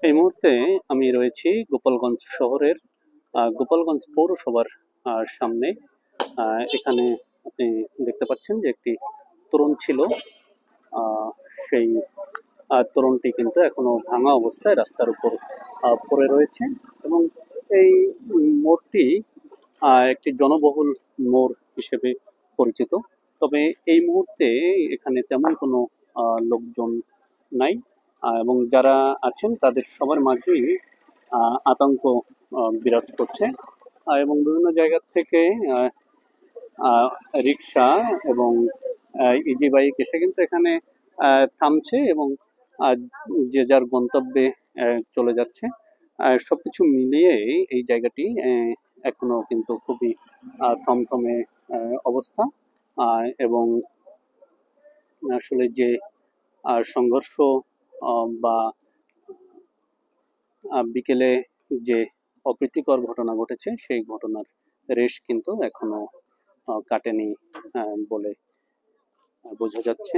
এই মুহূর্তে আমি রয়েছি গোপালগঞ্জ শহরের গোপালগঞ্জ পৌরসভার সামনে। এখানে আপনি দেখতে পাচ্ছেন যে একটি তোরণ ছিল। আহ, সেই তোরণটি কিন্তু এখনো ভাঙা অবস্থায় রাস্তার উপর পড়ে রয়েছে। এবং এই মোড়টি একটি জনবহুল মোড় হিসেবে পরিচিত। তবে এই মুহূর্তে এখানে তেমন কোনো লোকজন নাই। এবং যারা আছেন তাদের সবার মাঝেই আতঙ্ক বিরাজ করছে। এবং বিভিন্ন জায়গা থেকে আহ, আহ, রিক্সা এবং ইজি বাইক এসে কিন্তু এখানে থামছে এবং আহ, যে যার গন্তব্যে চলে যাচ্ছে। সবকিছু মিলিয়ে এই জায়গাটি এখনো কিন্তু খুবই থমথমে অবস্থা। এবং আসলে যে সংঘর্ষ বা বিকেলে যে অপ্রীতিকর ঘটনা ঘটেছে সেই ঘটনার রেশ কিন্তু এখনো কাটেনি বলে বোঝা যাচ্ছে।